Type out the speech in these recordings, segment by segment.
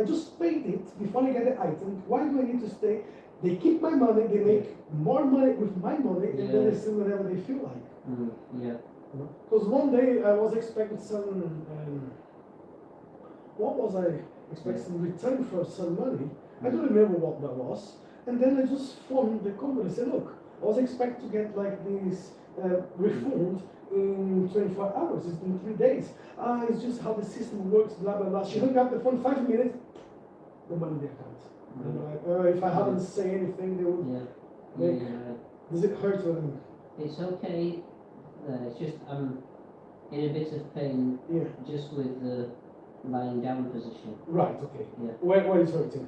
just paid it before I get the item. Why do I need to stay? They keep my money, they make more money with my money, and then they sell whatever they feel like. Yeah. Because one day I was expecting some, what was I expecting? Return for some money. I don't remember what that was. And then I just phoned the company and said, look, I was expecting to get like this refund in 24 hours, it's been 3 days. It's just how the system works, blah, blah, blah. She hung up the phone 5 minutes, the money in the account. Like, if I hadn't said anything, they would make, does it hurt them? It's okay. It's just I'm in a bit of pain just with the lying down position. Right, okay. Yeah. Where is hurting?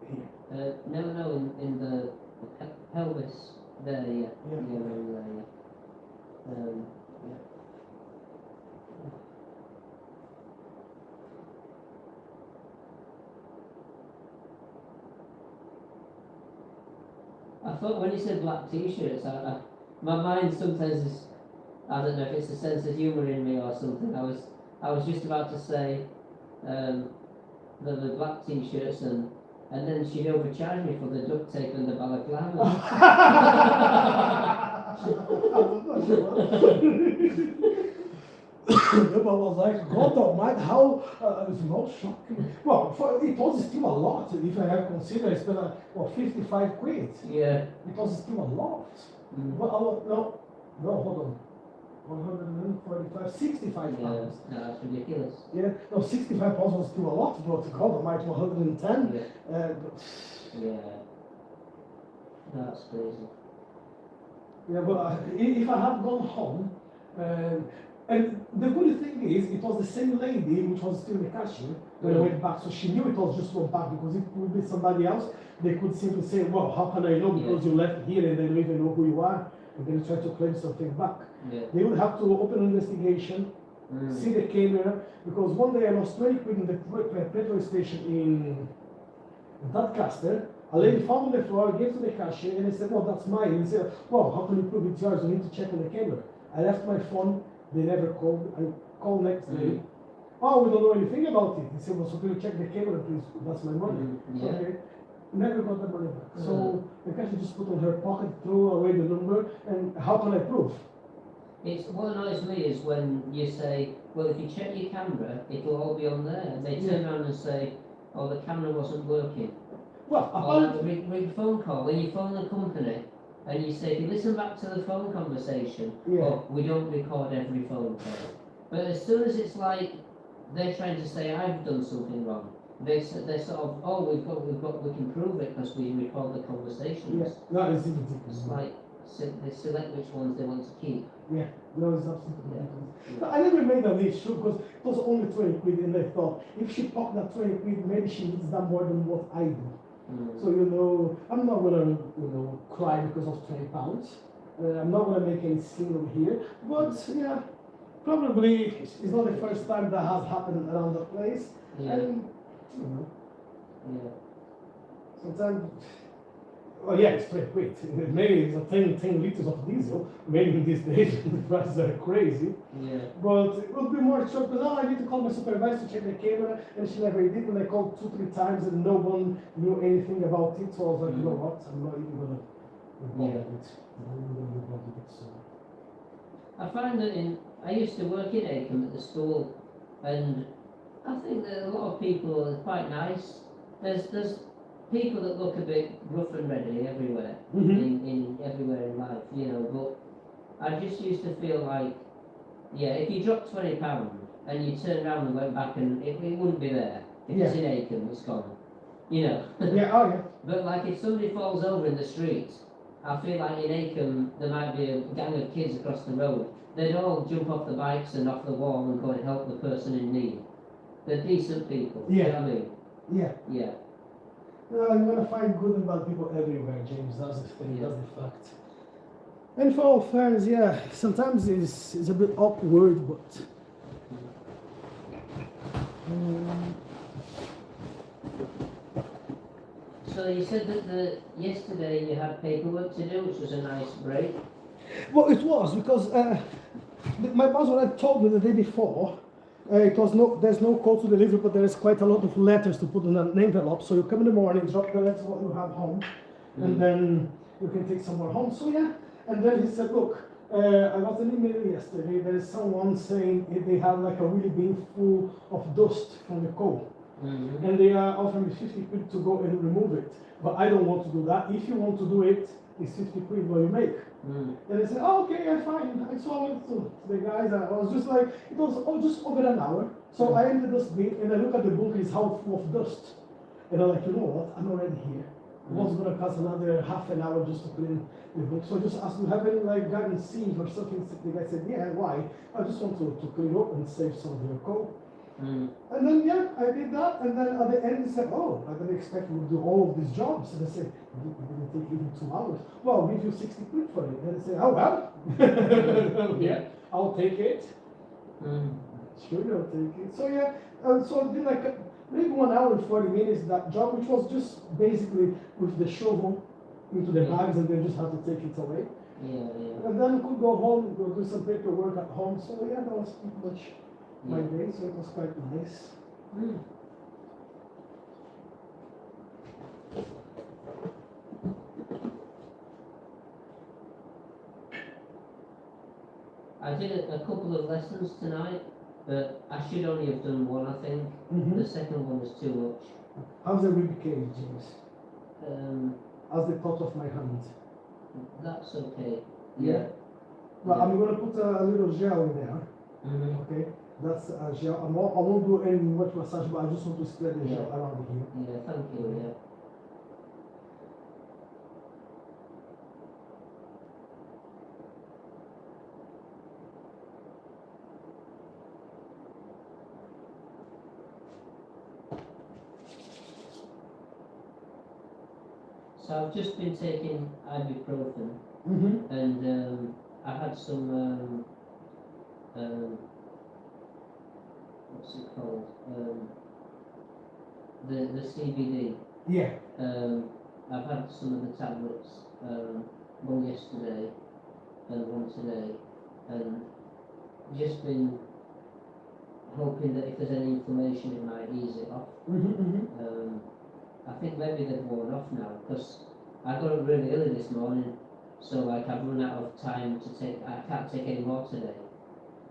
Here? No, in the pelvis. There, yeah. Around there, yeah. I thought when you said black t-shirts, my mind sometimes is, I don't know if it's a sense of humour in me or something. I was just about to say the black t-shirts and then she'd overcharge me for the duct tape and the balaclava. But I was like, God almighty, how it's not shocking. Well, it was still a lot. If I have considered, I spent 55 quid. Yeah. It was still a lot. Well, no, hold on. 145, 65 pounds. No, that's ridiculous. Yeah, no, 65 pounds was still a lot, but God almighty, 110. Yeah. That's crazy. Yeah, but if I had gone home, and the good thing is, it was the same lady which was still the cashier when I went back, so she knew it was just one back, because if it would be somebody else, they could simply say, well, how can I know, because you left here and they don't even know who you are, and then try to claim something back. They would have to open an investigation, see the camera, because one day I lost 20 quid in the petrol station in Doncaster. A lady found on the floor, gave to the cashier, and they said, well, that's mine. And they said, well, how can you prove it's yours? You need to check on the camera. I left my phone, they never called. I called next day. Oh, we don't know anything about it. They said, well, so can you check the camera, please? That's my money. Okay. Never got the money back. So the cashier just put on her pocket, threw away the number, and how can I prove? What annoys me is when you say, well, if you check your camera, it'll all be on there. And they turn around and say, oh, the camera wasn't working. Well, or ring phone call. When you phone the company and you say, if you listen back to the phone conversation, oh, we don't record every phone call. But as soon as it's like they're trying to say I've done something wrong, they're sort of, oh, we can prove it because we record the conversations. Yeah, no, it's ridiculous. It's like they select which ones they want to keep. Yeah, no, it's absolutely ridiculous. But I never made an issue because it was only 20 quid, and I thought if she popped that 20 quid, maybe she needs that more than what I do. So I'm not gonna cry because of 20 pounds. I'm not gonna make any scene over here. But yeah, probably it's not the first time that has happened around the place. And sometimes, it's 20 quid. Maybe it's a 10 liters of diesel. Maybe in these days the prices are crazy. But it would be more short because I need to call my supervisor to check the camera, and she never did. And I called 2-3 times, and no one knew anything about it. So I was like, you know what? I'm not even gonna report it. I'm not gonna report it. So I find that I used to work in Acomb at the school, and I think that a lot of people are quite nice. There's people that look a bit rough and ready everywhere, in everywhere in life, but I just used to feel like, if you dropped £20 and you turned around and went back and it wouldn't be there. If it's in Acomb, it's gone. But like if somebody falls over in the street, I feel like in Acomb there might be a gang of kids across the road. They'd all jump off the bikes and off the wall and go and help the person in need. They're decent people, you know what I mean? Yeah. No, you're gonna find good and bad people everywhere, James. That's the thing, that's the fact. And for all fans, sometimes it's a bit awkward, but So you said that yesterday you had paperwork to do, which was a nice break. Well, it was because my boss, when I told me the day before, There's no code to deliver, but there is quite a lot of letters to put in an envelope. So you come in the morning, drop the letters what you have home, and then you can take some more home. So yeah, and then he said, look, I got an email yesterday. There is someone saying they have like a really bin full of dust from the coal, and they are offering me 50 quid to go and remove it. But I don't want to do that. If you want to do it, it's 50 quid what you make. And they said, oh, okay, yeah, fine. I saw it to the guys. I was just like, it was just over an hour. So I ended this bin and I look at the book, it's half full of dust. And I'm like, you know what? I'm already here. What's going to cost another half an hour just to clean the book? So I just asked, do you have any like garden sieve or something? The guy said, yeah, why? I just want to clean up and save some of your coal. And then, yeah, I did that. And then at the end, he said, oh, I didn't expect you to do all of these jobs. And I said, it didn't take even 2 hours. Well, I'll give you 60 quid for it. And I said, oh, well, yeah, I'll take it. Sure, I'll take it. So, yeah, so I did like maybe 1 hour and 40 minutes that job, which was just basically with the shovel into the bags and then just have to take it away. And then I could go home, go do some paperwork at home. So, yeah, that was pretty much my day, so it was quite nice. I did a couple of lessons tonight, but I should only have done one, I think. The second one was too much. How's the rib cage, James? How's the thought of my hand? That's okay. Well, I'm going to put a little gel in there. Okay? That's a gel. I won't do any much massage, but I just want to spread the gel around here. Yeah, thank you, So I've just been taking ibuprofen, and I had some what's it called? The CBD. Yeah. I've had some of the tablets, one yesterday and one today, and just been hoping that if there's any inflammation it might ease it off. I think maybe they've worn off now, because I got up really early this morning, so like I've run out of time to take, I can't take any more today.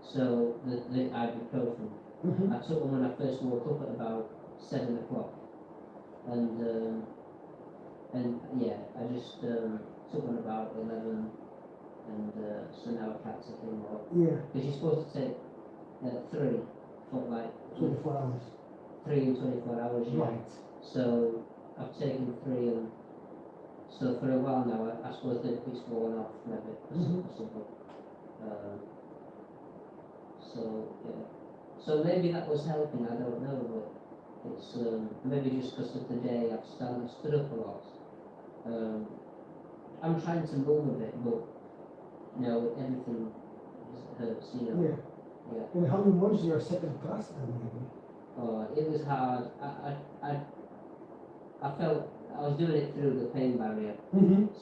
So the ibuprofen, I took one when I first woke up at about 7 o'clock, and yeah, I just took one about 11, and so now I can't take any more. Yeah. Because you're supposed to take 3 for like 24 hours. 3 in 24 hours, yeah. Right. So I've taken 3, and so for a while now I suppose that it's worn off maybe or something. So yeah. So maybe that was helping, I don't know, but it's maybe just because of the day I've stood up a lot. I'm trying to move a bit, but you know, everything hurts, you know. Yeah. And how many months your second class then maybe? Oh, it was hard. I felt I was doing it through the pain barrier,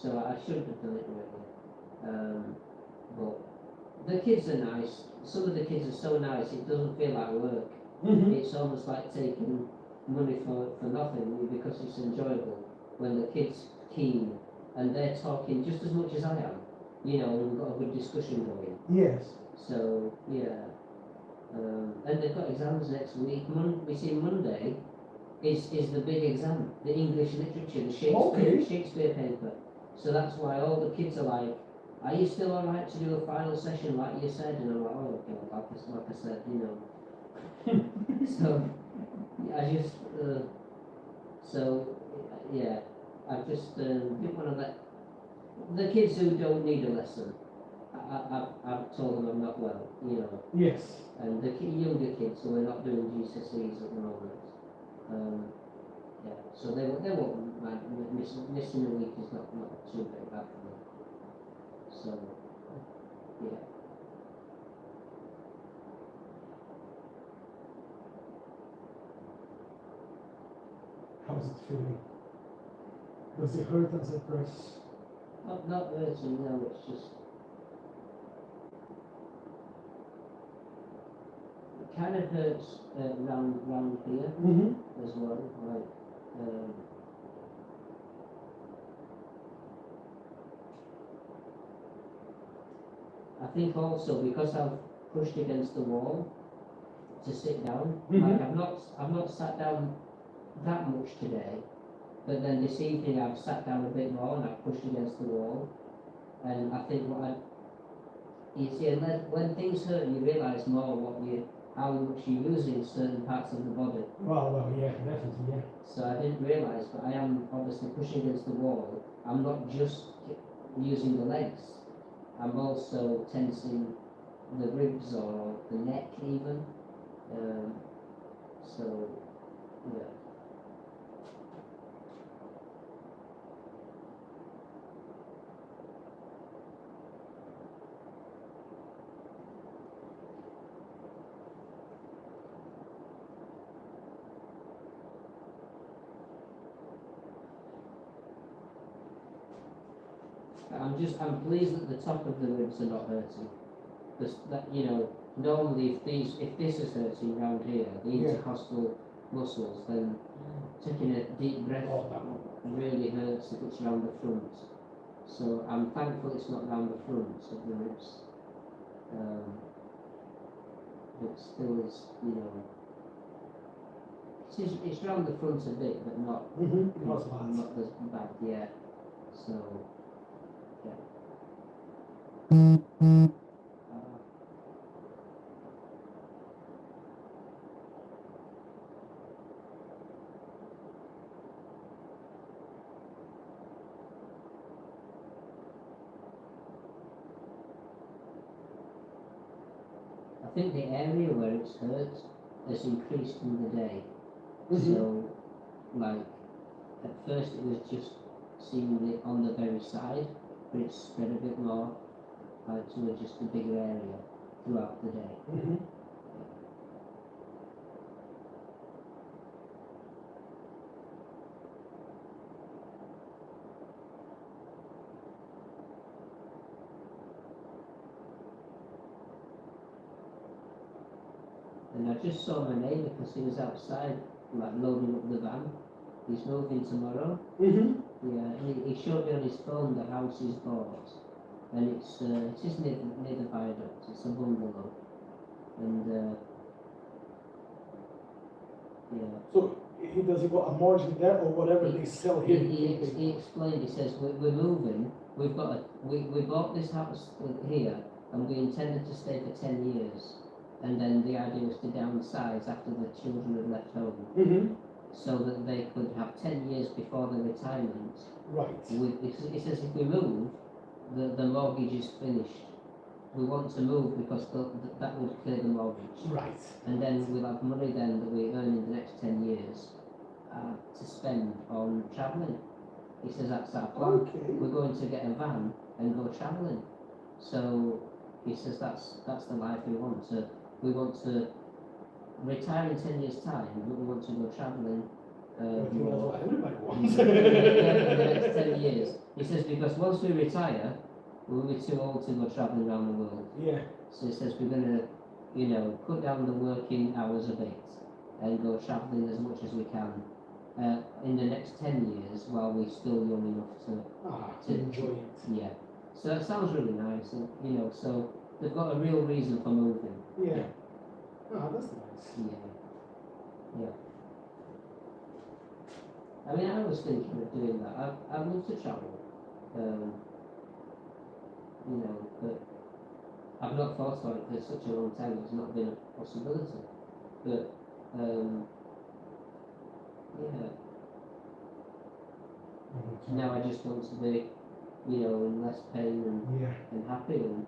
so I should have done it really. But the kids are nice. Some of the kids are so nice, it doesn't feel like work. It's almost like taking money for nothing, because it's enjoyable when the kids keen and they're talking just as much as I am, you know, and we've got a good discussion going. Yes. So yeah. And they've got exams next week. We see Monday is the big exam, the English literature, the Shakespeare paper. So that's why all the kids are like, are you still alright to do a final session like you said? And I'm like, oh God, like I said, you know. So I just so yeah, I just didn't want to let the kids who don't need a lesson. I've told them I'm not well, you know. Yes. And the younger kids who are not doing GCSEs at the moment, yeah, so they won't mind. Missing a week is not too bad for them. So, yeah. How's it feeling? Does it hurt as I press? Not hurting, no, it's just kind of hurts round here as well. Like, I think also because I've pushed against the wall to sit down. Like I've not sat down that much today, but then this evening I've sat down a bit more and I've pushed against the wall. And I think you see, and then when things hurt, you realise more how much you're using certain parts of the body. Well, yeah, definitely, yeah. So I didn't realise, but I am obviously pushing against the wall. I'm not just using the legs. I'm also tensing the ribs or the neck even. So, yeah. I'm pleased that the top of the ribs are not hurting. Because that, normally if this is hurting round here, the intercostal muscles, then taking a deep breath really hurts if it's round the front. So I'm thankful it's not round the front of the ribs. But still is, it's round the front a bit, but not not as bad, yeah. So, yeah. I think the area where it's hurt has increased in the day. So, like, at first it was just seemingly on the very side, but it's spread a bit more to just a bigger area throughout the day. And I just saw my neighbour because he was outside, like loading up the van. He's moving tomorrow. Yeah, he showed me on his phone the house he's bought, and it's just near the viaduct. It's a bungalow, and yeah. So does he got a margin there or whatever they sell here? He explained. He says we're moving. We bought this house here, and we intended to stay for 10 years. And then the idea was to downsize after the children had left home, so that they could have 10 years before their retirement. Right. It says if we move, the mortgage is finished. We want to move because that would clear the mortgage. Right. And then we'll have money then that we earn in the next 10 years to spend on travelling. He says that's our plan. Okay. We're going to get a van and go travelling. So he says that's the life we want. We want to retire in 10 years' time, but we want to go travelling. I think that's what everybody wants. in the next 10 years. He says because once we retire, we'll be too old to go travelling around the world. Yeah. So he says we're going to, cut down the working hours a bit and go travelling as much as we can in the next 10 years while we're still young enough to enjoy it. Yeah. So that sounds really nice, and, so they've got a real reason for moving. Yeah. That's nice. Yeah. I mean, I was thinking of doing that. I love to travel, but I've not thought about it for such a long time. It's not been a possibility. But yeah. Now I just want to be, in less pain and happy and.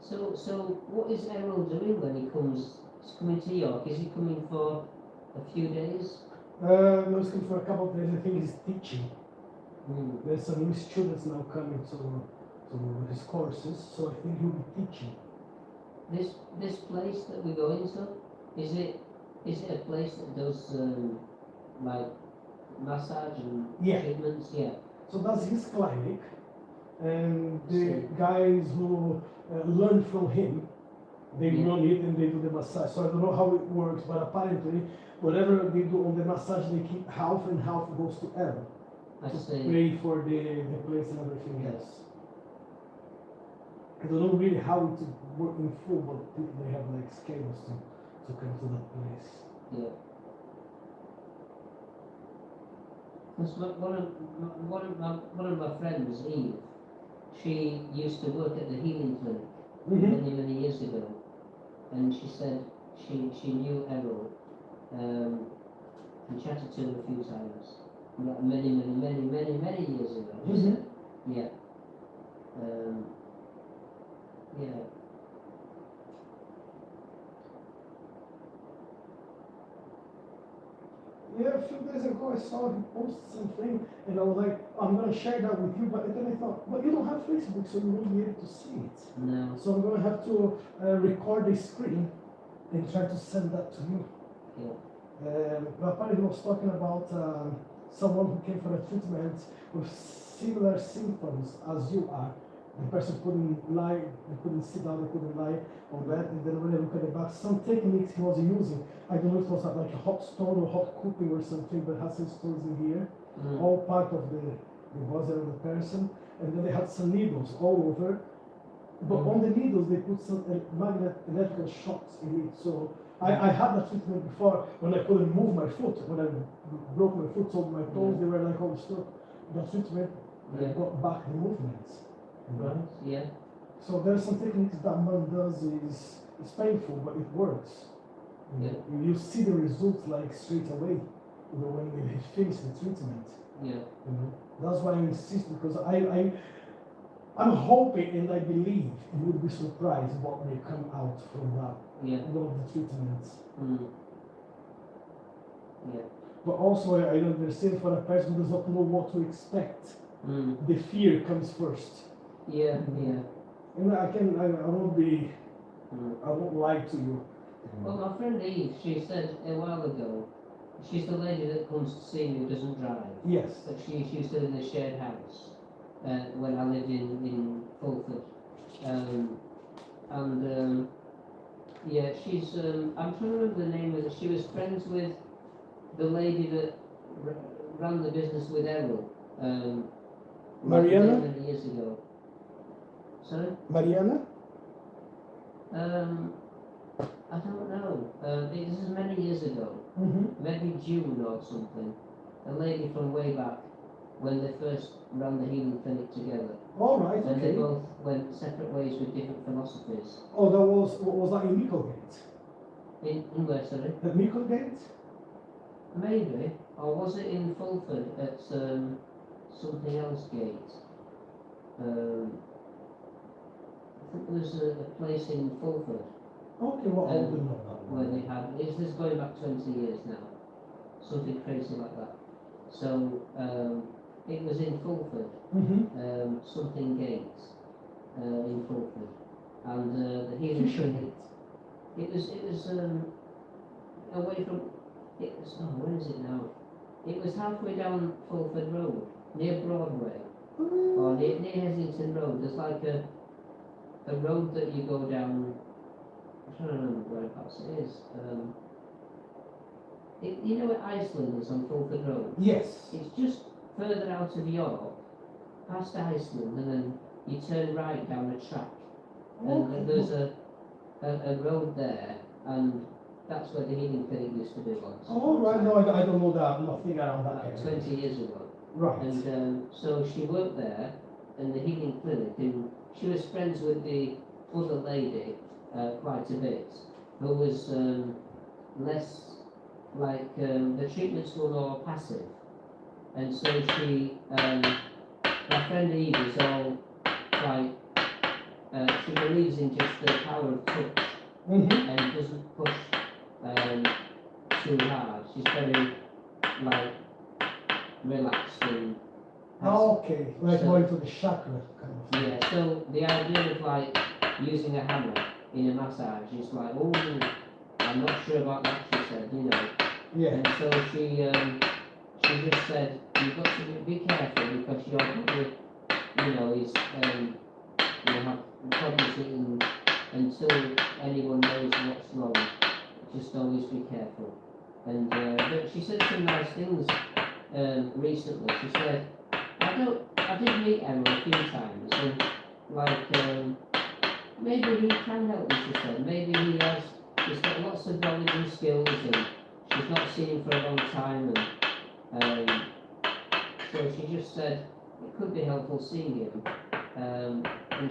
So what is Errol doing when he comes? He's coming to York. Is he coming for a few days? No, he's coming for a couple of days. I think he's teaching. Mm. There's some new students now coming to his courses, so I think he'll be teaching. This place that we're going to, is it a place that does like massage and Yeah. treatments? Yeah. So that's his clinic, and the See. guys who learn from him, they Yeah. run it and they do the massage. So I don't know how it works, but apparently, whatever they do on the massage, they keep half and half goes to Aaron I to see. pay for the place and everything Yes. else. I don't know really how to work in full, but they have like schedules to come to that place. Yeah. Because one of my friends, Eve, she used to work at the healing clinic many years ago, and she said she knew Errol, and chatted to him a few times, like many years ago. She Mhm. said, yeah, yeah. Yeah, a few days ago I saw him post something and I was like, I'm gonna share that with you, but then I thought, but you don't have Facebook, so you won't be able to see it. No. So I'm gonna have to record the screen and try to send that to you. Yeah. But apparently he was talking about someone who came for a treatment with similar symptoms as you are. The person couldn't lie, they couldn't sit down, they couldn't lie on that, and then when they look at the back, some techniques he was using, I don't know if it was like a hot stone or hot cooking or something, but has some stones in here, Mm. all part of the body of the person, and then they had some needles all over, but on the needles they put some electrical shocks in it, so I had that treatment before when I couldn't move my foot, when I broke my foot, so my toes, they were like all stuck. That treatment Yeah. got back the movements. you know? Right. Yeah. So there are some techniques that man does is it's painful, but it works. Yeah. You see the results like straight away, when they finish the treatment. Yeah. That's why I insist, because I'm hoping and I believe you would be surprised what may come out from that Yeah. one of the treatments. Mm. Yeah. But also I understand for a person who does not know what to expect, Mm. the fear comes first. Yeah. Yeah. And I won't be, Mm. I won't lie to you. Well, my friend Eve, she said a while ago, she's the lady that comes to see me who doesn't drive, Yes. but she used to live in a shared house when I lived in Fulford. Yeah, she's, I'm trying to remember the name of it, she was friends with the lady that ran the business with Errol. Mariana? Many years ago. Sorry? Mariana? I don't know. This is many years ago. Mm-hmm. Maybe June or something. A lady from way back when they first ran the healing clinic together. All right, And they okay. both went separate ways with different philosophies. Oh, that was that in Micklegate? In where, sorry? At Micklegate? Maybe. Or was it in Fulford at something else gate? I think there was a place in Fulford Okay, well, I wouldn't know that where one. they had, this is going back 20 years now, something crazy like that. So it was in Fulford, Mm-hmm. something gate in Fulford, and the healing clinic. It was away from. It was where is it now? It was halfway down Fulford Road, near Broadway, or near Heslington Road. There's like a road that you go down. I'm trying to remember whereabouts it is. You know where Iceland is on Fulford Road? Yes. It's just further out of York, past Iceland, and then you turn right down a track. And there's a road there, and that's where the healing clinic used to be once. Oh, right, no, I don't know that, nothing around that About area. 20 years ago. Right. And so she worked there in the healing clinic, and she was friends with the other lady quite a bit, who was less like the treatments were more passive, and so she, my friend Eve is all quite she believes in just the power of touch Mm-hmm. and doesn't push too hard. She's very like relaxed and Okay, like So- going to the chakra kind of thing. yeah. So the idea of like using a hammer in a massage is like, oh, I'm not sure about that. She said, you know. Yeah. And so she just said, you've got to be careful because your body, you know, is you have problems eating until anyone knows what's wrong. Just always be careful. And but she said some nice things recently. She said, I did meet Emma a few times, and like maybe he can help me. She said, maybe he's got lots of knowledge and skills, and she's not seen him for a long time, and so she just said it could be helpful seeing him. And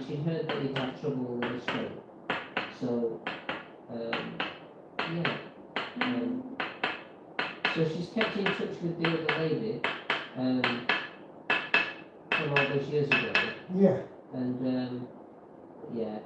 she'd heard that he'd had trouble with his stroke. So, yeah. So she's kept in touch with the other lady from all those years ago. Yeah. And, yeah.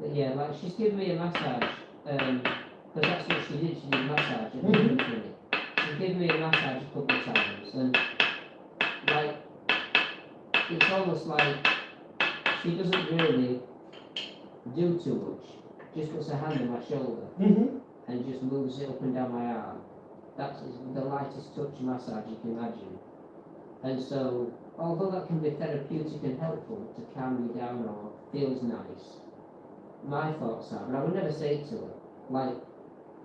But yeah, like she's given me a massage, because that's what she did. She did massage at the Mhm. clinic. She's given me a massage a couple of times, and like it's almost like she doesn't really do too much. Just puts her hand on my shoulder Mm-hmm. and just moves it up and down my arm. That's the lightest touch massage you can imagine. And so, although that can be therapeutic and helpful to calm you down or feels nice, my thoughts are, but I would never say it to her, like,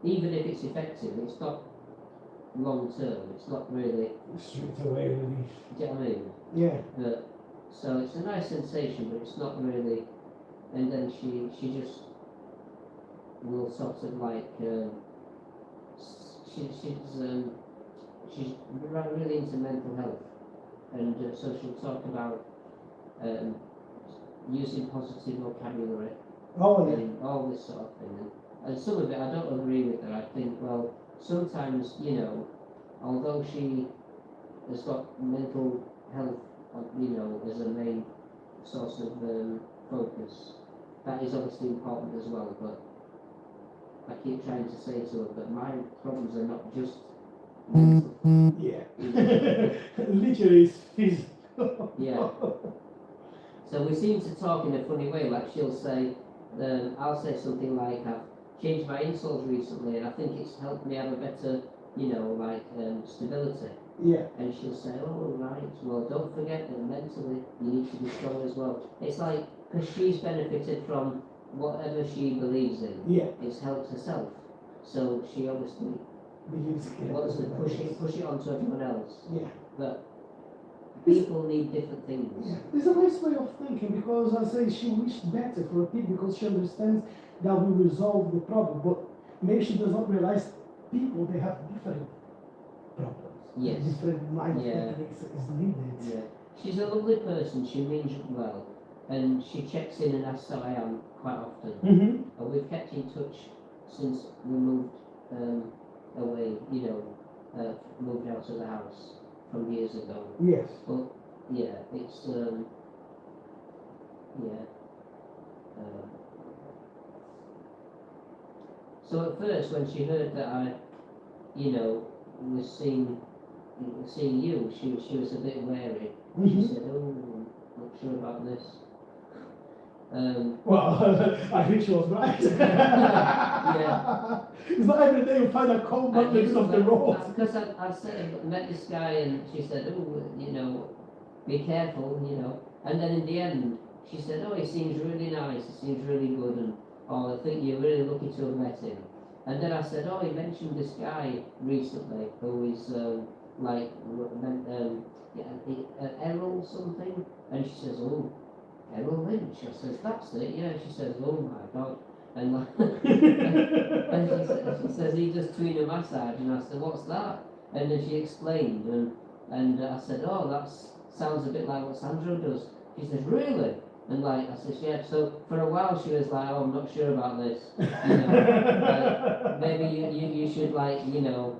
even if it's effective, it's not long term, it's not really, Straight away relief. do you know what I mean? Yeah. But, so it's a nice sensation, but it's not really, and then she just will sort of like, she's really into mental health, and so she'll talk about using positive vocabulary Oh yeah. and all this sort of thing. And some of it I don't agree with her. I think, well, sometimes, you know, although she has got mental health, you know, as a main source of focus, that is obviously important as well, but I keep trying to say to her that my problems are not just mental. Yeah. Literally, it's physical. Yeah. So we seem to talk in a funny way, like she'll say, I'll say something like, I've changed my insoles recently and I think it's helped me have a better, you know, like stability. Yeah. And she'll say, oh right, well don't forget that mentally you need to be strong as well. It's like, because she's benefited from whatever she believes in, Yeah. it's helped herself. So she obviously Begins scared. wants to push it onto everyone else. Yeah. But people need different things. Yeah. It's a nice way of thinking because I say she wished better for people because she understands that we resolve the problem, but maybe she does not realize people they have different problems. Yes. Different mind Yeah. techniques is needed. Yeah. She's a lovely person, she means well, and she checks in and asks how I am quite often. Mm-hmm. And we've kept in touch since we moved away, you know, moved out of the house from years ago. Yes. But yeah, it's yeah. So at first, when she heard that I, you know, was seeing you, she was a bit wary. She Mm-hmm. said, "Oh, I'm not sure about this." Well, I think she was right. Yeah. It's not every day you find a cold I in the middle of the road. Because I said, met this guy and she said, oh, you know, be careful, you know. And then in the end, she said, oh, he seems really nice, he seems really good, and oh, I think you're really lucky to have met him. And then I said, oh, he mentioned this guy recently who is Errol something. And she says, oh, Errol Lynch. I says, that's it, yeah. She says, oh my God. And like, and she says he does tweener massage, and I said, what's that? And then she explained, and I said, oh, that sounds a bit like what Sandro does. She says, really? And like, I said, yeah. So for a while she was like, oh, I'm not sure about this. You know, maybe you should like, you know,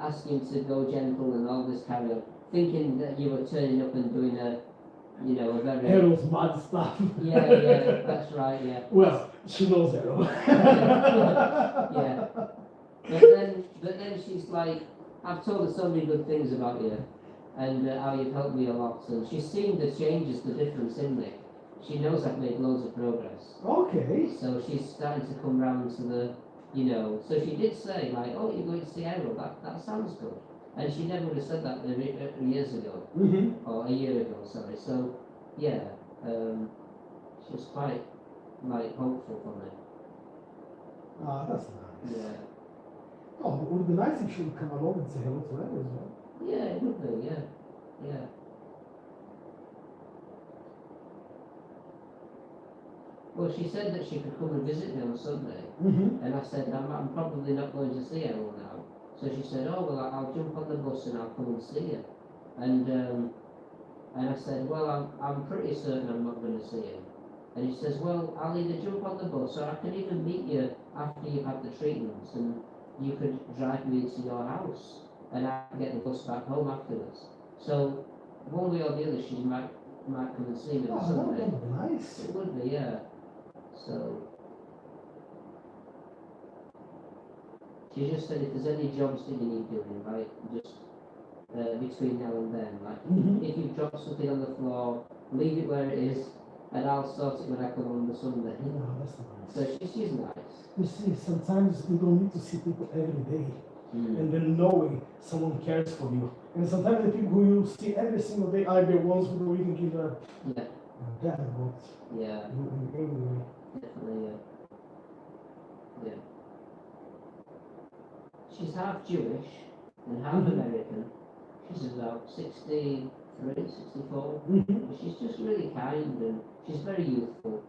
asking to go gentle and all this carry on, thinking that you were turning up and doing a very... Errol's mad stuff. Yeah, that's right, yeah. Well, she knows Errol. Yeah. But then she's like, I've told her so many good things about you, and how you've helped me a lot, and she's seen the changes, the difference in me. She knows I've made loads of progress. Okay. So she's starting to come round to the, so she did say, like, oh, you're going to see Errol, that sounds good. And she never would have said that years ago, or a year ago, sorry. So, yeah, she's quite, like, hopeful for me. Ah, that's nice. Yeah. Oh, it would be nice if she would come along and say hello to Errol as well. Yeah, it would be, yeah. Yeah. Well, she said that she could come and visit me on Sunday, and I said, I'm probably not going to see Errol now. So she said, oh, well, I'll jump on the bus and I'll come and see you. And I said, well, I'm pretty certain I'm not going to see him. And she says, well, I'll either jump on the bus or I can even meet you after you've had the treatments, and you could drive me to your house, and I can get the bus back home afterwards. So, one way or the other, she might come and see me on Sunday. That would be nice. It would be, yeah. So, she just said if there's any jobs that you need doing, like, just between now and then, like, if you've dropped something on the floor, leave it where it is, and I'll sort it when I come on the Sunday. Yeah, that's nice. So she's nice. You see, sometimes you don't need to see people every day, and then knowing someone cares for you. And sometimes the people who you see every single day are the ones who don't even give a damn about you in any way. Definitely, yeah. She's half Jewish and half American. She's about 63, 64. But she's just really kind, and she's very youthful.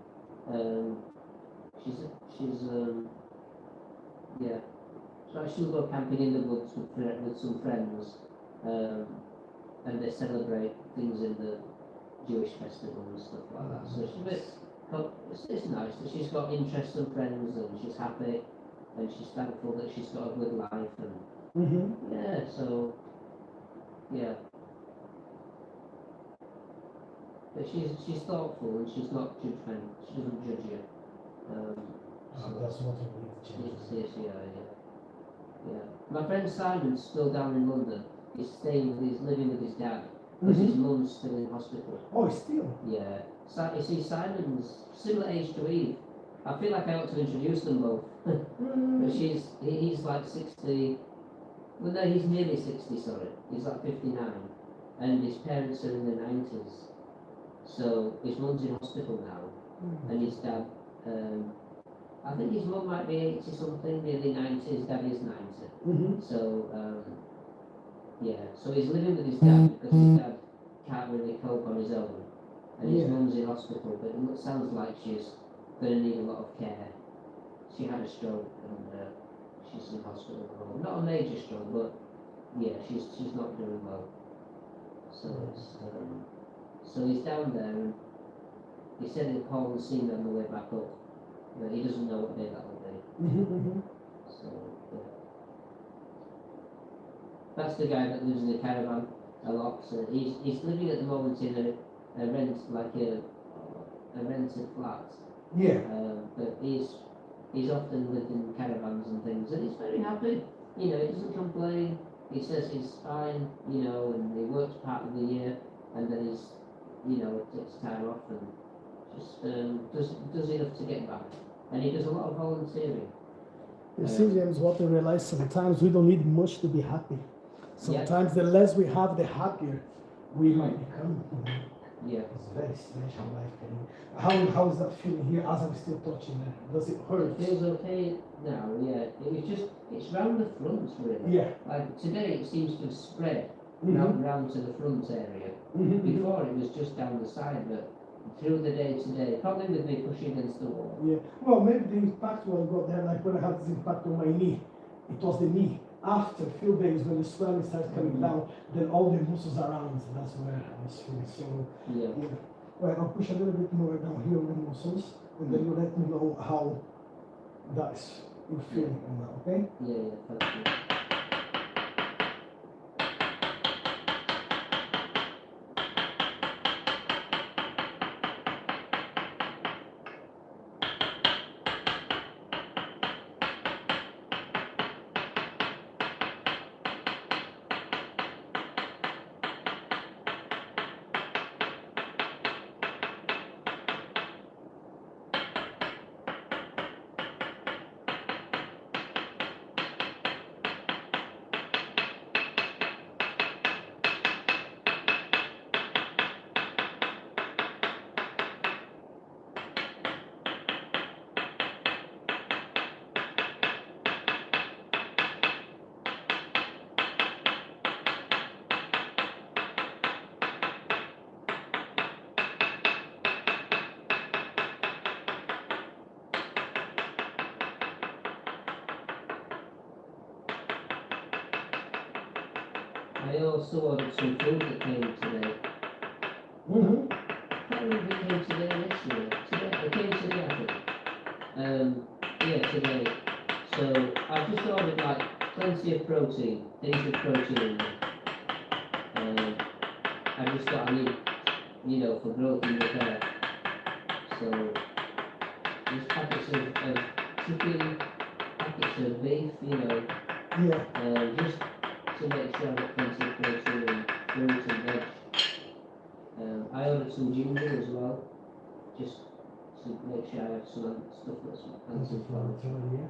So she'll go camping in the woods with some friends, and they celebrate things in the Jewish festival and stuff like that. So it's nice that she's got interests and friends, and she's happy, and she's thankful that she's got a good life, and But she's thoughtful, and she's not judgmental. She doesn't judge you. That's what I need to change. Yeah. My friend Simon's still down in London. He's living with his dad, because his mum's still in hospital. Oh, still? Yeah. You see, Simon's similar age to Eve. I feel like I ought to introduce them both. But he's like 60. Well, no, he's nearly 60. Sorry, he's like 59, and his parents are in their 90s. So his mum's in hospital now, and his dad. I think his mum might be 80 something, nearly 90. His dad is 90. So so he's living with his dad because his dad can't really cope on his own, and his mum's in hospital. But it sounds like she's going to need a lot of care. She had a stroke, and she's in hospital. Not a major stroke, but she's not doing well. So he's down there, and he said he'll call and see me on the way back up. But he doesn't know what day that will be. So, that's the guy that lives in the caravan a lot. So he's living at the moment in a rented flat. Yeah. But he's often lived in caravans and things, and he's very happy. He doesn't complain. He says he's fine, and he works part of the year, and then takes time off and just does enough to get back. And he does a lot of volunteering. You see, James, what I realize sometimes we don't need much to be happy. Sometimes the less we have, the happier we might become. Yeah. It's very special life. How is that feeling here as I'm still touching it? Does it hurt? It feels okay now, yeah. It's round the front, really. Yeah. Like today it seems to have spread round to the front area. Before it was just down the side, but through the day today, probably with me pushing against the wall. Yeah. Well, maybe the impact when I got there, like when I had this impact on my knee, it was the knee. After a few days, when the swelling starts coming down, then all the muscles around, that's where I was feeling. So, well, I'll push a little bit more down here on the muscles, and then you let me know how that's you're feeling now, okay? Yeah, thank you. I also ordered some food that came today. Mm-hmm. I can't remember if it came today or yesterday. Today, it came today, I think. Yeah, today. So I've just ordered like plenty of protein, things with protein in them. I just thought I need, you know, for growth and repair. So just packets of chicken, packets of beef, you know, Yeah. just to make sure I've got plenty of protein and fruit and veg. I ordered some ginger as well, just to make sure I have some stuff that's anti-inflammatory. Yeah.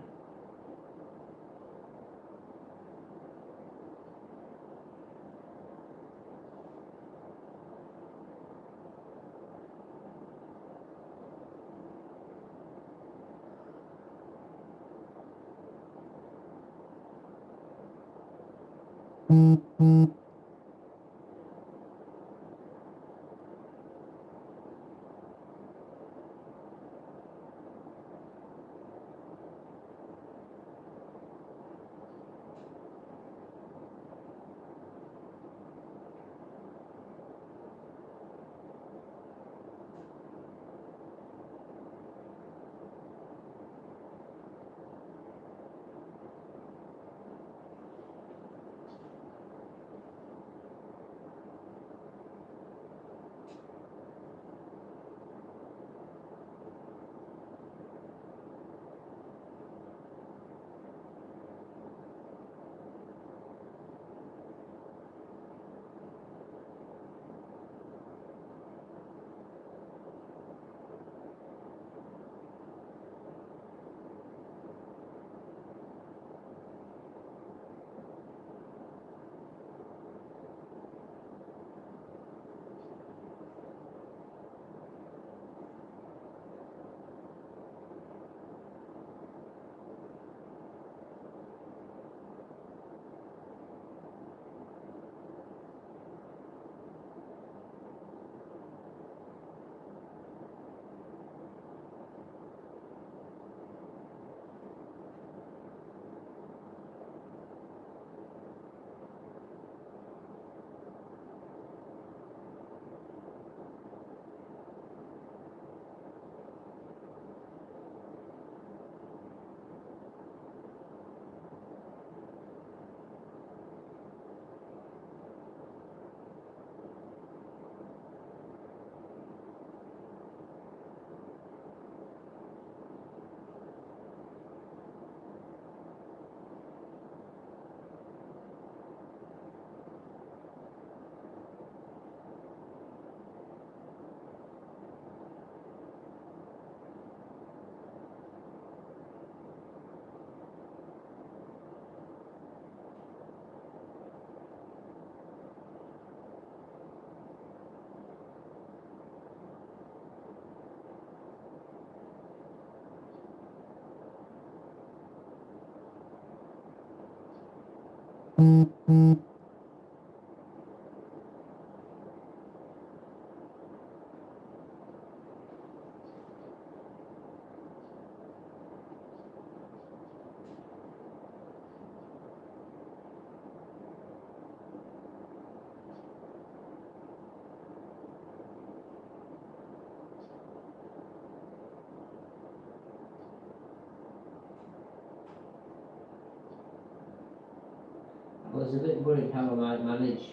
I was a bit worried how I might manage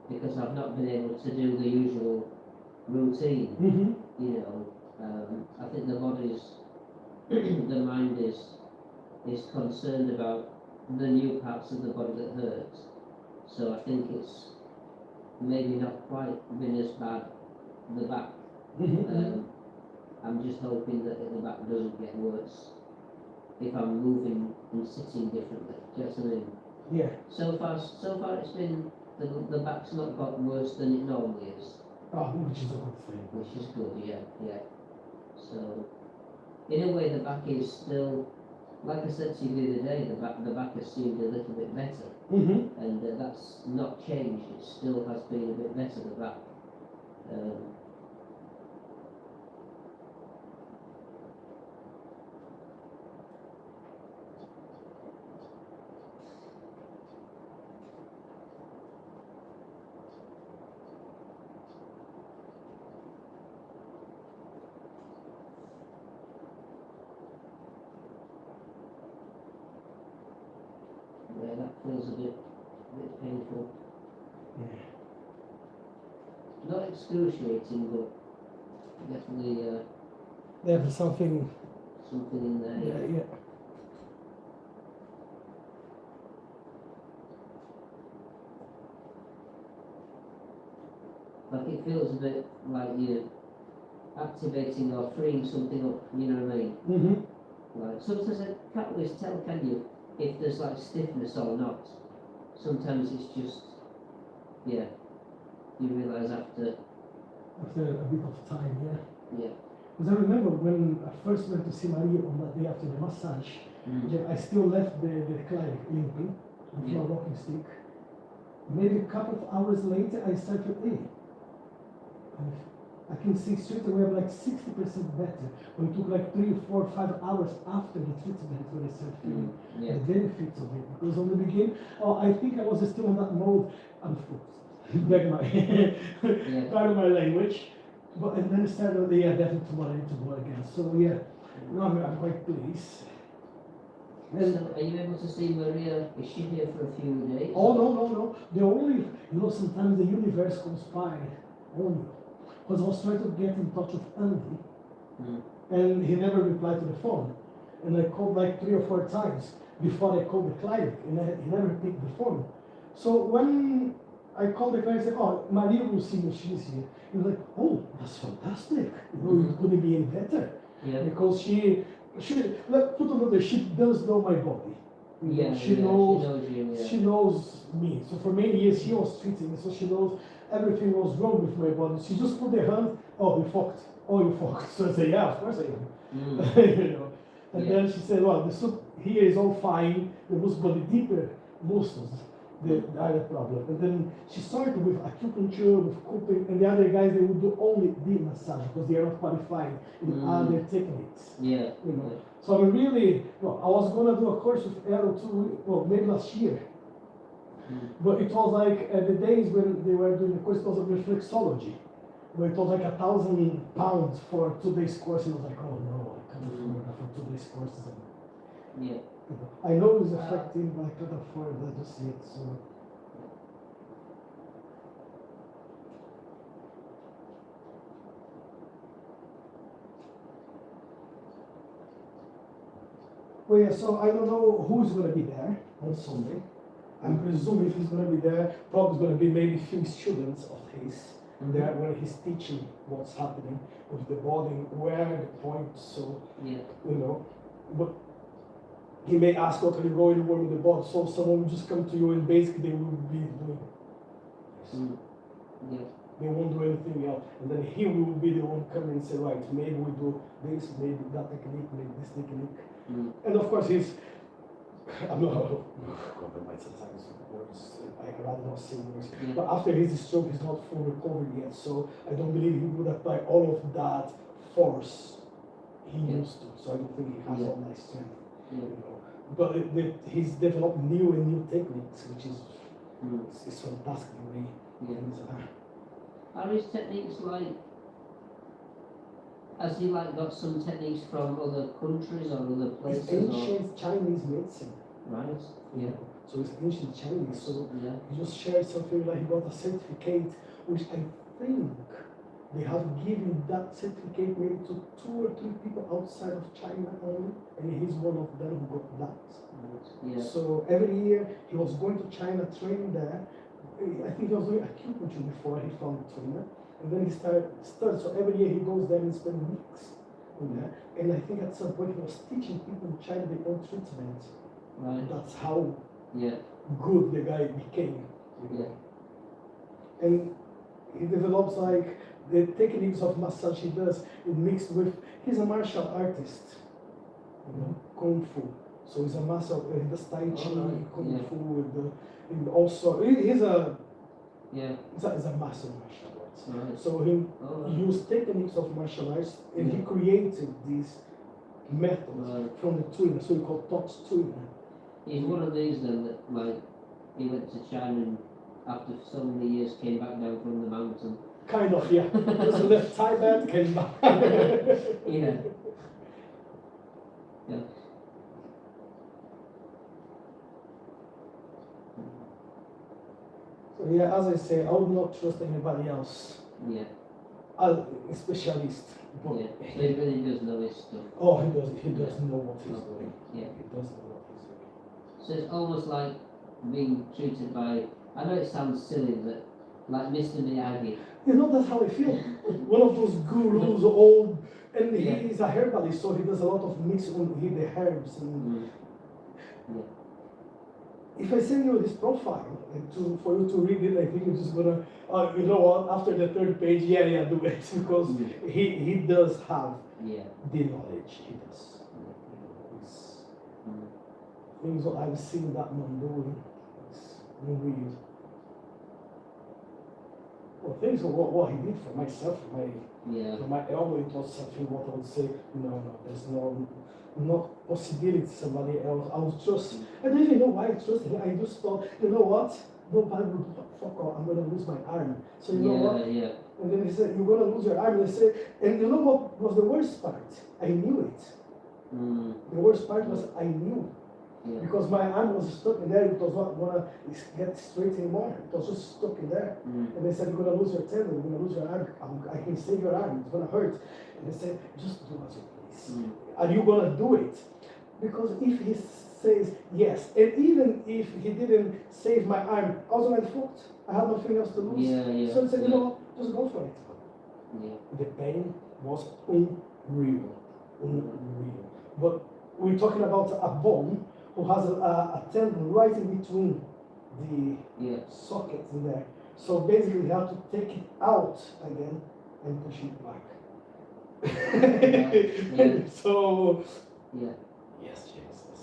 because I've not been able to do the usual routine. Mm-hmm. You know, I think the body's, the mind is concerned about the new parts of the body that hurt. So I think it's maybe not quite been as bad, the back. Mm-hmm. I'm just hoping that the back doesn't get worse if I'm moving and sitting differently. Do you know what I mean? Yeah. So far it's been, the back's not got worse than it normally is, Oh, which is a good thing. which is good, yeah. So, in a way the back is still, like I said to you the other day, the back has seemed a little bit better, Mm-hmm. and that's not changed, it still has been a bit better, the back. Yeah. Not excruciating, but definitely There's something. something in there. Yeah, yeah. Like it feels a bit like you're activating or freeing something up, you know what I mean? Mm-hmm. Like sometimes I can't always tell, can you, if there's like stiffness or not. Sometimes it's just, yeah, you realise after, After a bit of time, yeah. yeah. Because I remember when I first went to see Maria on that day after the massage, yeah, I still left the clinic limping with my Yeah. walking stick. Maybe a couple of hours later, I started, hey, I can see straight away I'm like 60% better. But it took like 3, 4, 5 hours after the treatment when I started feeling Yeah. the benefits of it. Because on the beginning, I think I was still in that mode. I'm fucked. Back my part of my language. But and then I started, yeah, definitely what I need to do again. So yeah, no, I'm quite pleased. And So are you able to see Maria? Is she here for a few days? oh no. The only, sometimes the universe conspires on you. Because I was trying to get in touch with Andy, and he never replied to the phone. And I called like 3 or 4 times before I called the clinic, and he never picked the phone. So when I called the clinic, I said, "Oh, Maria will see you. She's here." He was like, "Oh, that's fantastic. It couldn't be any better." Yeah. Because she let's put another, she does know my body. Yeah, She yeah, knows, she knows you, yeah. she knows me. So for many years she was treating me, so she knows everything was wrong with my body. She just put her hand, "Oh, you fucked. Oh, you fucked." So I say, "Yeah, of course I am." And Yeah. then she said, "Well, the soup here is all fine, the muscle, but the deeper muscles, the other problem." And then she started with acupuncture, with cupping, and the other guys, they would do only the massage because they are not qualified in other techniques. Yeah. So I really, I was gonna do a course with Aero too, maybe last year. But it was like the days when they were doing the course, it was of reflexology, where it was like £1,000 for 2 days course, and I was like, oh no, I can't afford that for 2 days courses. Yeah. I know it's effective, but I can't afford that just yet. So. Well, yeah, so I don't know who's going to be there on Sunday. I'm presuming if he's going to be there, probably going to be maybe a few students of his there when he's teaching what's happening with the body, where the points, so, but he may ask, what can you go anywhere with the body? So someone will just come to you and basically they will be doing this. They won't do anything else. And then he will be the one coming and say, right, maybe we do this, maybe that technique, maybe this technique. And of course I'm not compromised sometimes words, I'd rather not say words. But after his stroke, he's not fully recovered yet, so I don't believe he would apply all of that force he used to. So I don't think he has all that strength. But he's developed new techniques, which is fantastic. Are his techniques like? Has he got some techniques from other countries or other places? It's ancient Chinese medicine. Right. Yeah. So it's ancient Chinese. So he just shared something like he got a certificate, which I think they have given that certificate maybe to 2 or 3 people outside of China only, and he's one of them who got that. Yeah. So every year he was going to China, training there. I think he was doing acupuncture before he found a trainer. And then he started, so every year he goes there and spends weeks in there. And I think at some point he was teaching people in China their own treatment. Right. That's how good the guy became. And he develops the techniques of massage he does, it mixed with, he's a martial artist, Kung Fu. So he's a master, he does Tai Chi, Kung Fu, and also, he's a master martial arts. Right. So he used techniques of martial arts, and he created these methods from the tuina, so we call Tots tuina. He's one of these then that he went to China and after so many years came back down from the mountain. Kind of, yeah. Just left Tibet, came back. Yeah. So yeah, as I say, I would not trust anybody else, Yeah, a specialist. But yeah. So he really does know his stuff. oh, he does know what he's Okay. doing. Yeah. He does know what he's doing. So it's almost like being treated by, I know it sounds silly, but like Mr. Miyagi. You know, that's how I feel. One of those gurus, old, and Yeah. he is a herbalist, so he does a lot of mix on the herbs. And if I send you this profile for you to read it, I think you're just gonna, you know what? After the third page, yeah, do it because he does have the knowledge. He does. It's things that I've seen that man doing. It's unreal. Well, things of what he did for myself, for my elbow, it was something what I would say, no, there's not possibility somebody else. I was just, I don't even know why I trusted him. I just thought, you know what? Nobody would fuck off, I'm gonna lose my arm. So you know what? And then he said, you're gonna lose your arm. And I said, and you know what was the worst part? I knew it. The worst part was I knew. Because my arm was stuck in there, it was not gonna get straight anymore. It was just stuck in there. And they said, you're gonna lose your tendon, you're gonna lose your arm. I can save your arm, it's gonna hurt. And they said, just do as you please. Are you gonna do it? Because if he says yes, and even if he didn't save my arm, I was already fucked. I had nothing else to lose. So he said, you know what, just go for it. The pain was unreal. But we're talking about a bone who has a tendon right in between the sockets in there. So basically you have to take it out again and push it back. So yes, Jesus.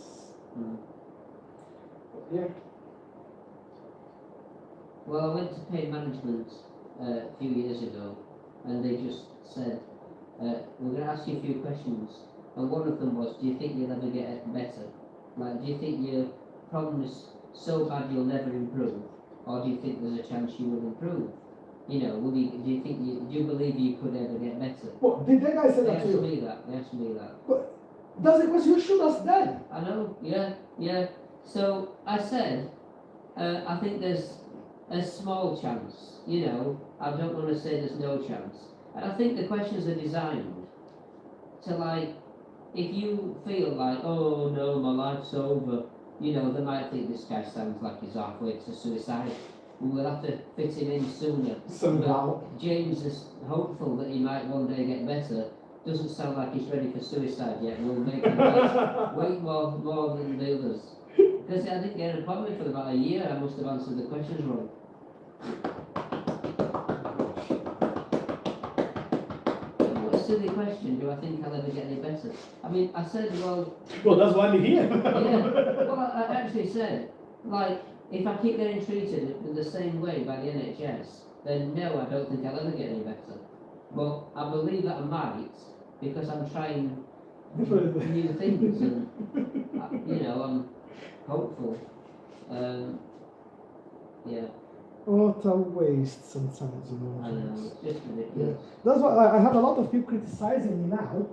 Yeah. Well, I went to pain management a few years ago, and they just said, we're going to ask you a few questions. And one of them was, do you think you'll ever get better? Like, do you think your problem is so bad you'll never improve? Or do you think there's a chance you will improve? You know, do you believe you could ever get better? Well, did that guy say They that to you? They asked me that. But that's the question you should ask them. I know, yeah. So I said, I think there's a small chance, you know, I don't want to say there's no chance. And I think the questions are designed to, like, if you feel like, oh no, my life's over, you know, they might think this guy sounds like he's halfway to suicide. We'll have to fit him in sooner. Somehow. But James is hopeful that he might one day get better. Doesn't sound like he's ready for suicide yet. We'll make him wait more than the others. Because I didn't get an appointment for about a year. I must have answered the questions wrong. What a silly question. Do I think I'll ever get any better? I mean, I said, well, that's why I'm here. Well, I actually said, like, if I keep getting treated in the same way by the NHS, then no, I don't think I'll ever get any better. But I believe that I might, because I'm trying new things, and you know, I'm hopeful. What a waste sometimes, you know. I know, it's just ridiculous. That's why I have a lot of people criticizing me now.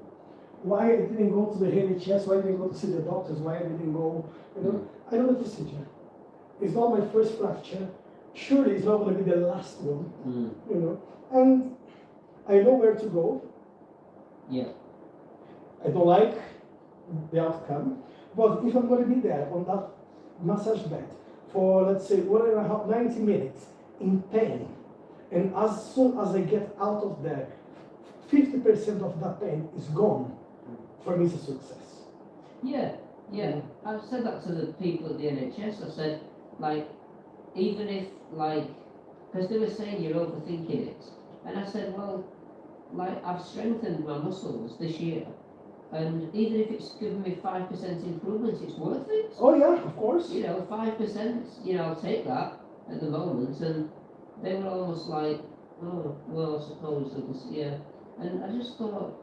Why I didn't go to the NHS, why I didn't go to see the doctors, why I didn't go, you know. I know the procedure. It's not my first fracture. Surely it's not going to be the last one, you know. And I know where to go. I don't like the outcome, but if I'm going to be there on that massage bed for, let's say, 90 minutes in pain, and as soon as I get out of there, 50% of that pain is gone, for me it's a success. Yeah. I've said that to the people at the NHS. I said, like, even if, like, because they were saying you're overthinking it, and I said, well, like, I've strengthened my muscles this year, and even if it's given me 5% improvement, it's worth it. Oh yeah, of course. You know, 5%, you know, I'll take that at the moment. And they were almost like, oh, well, I suppose it was, And I just thought,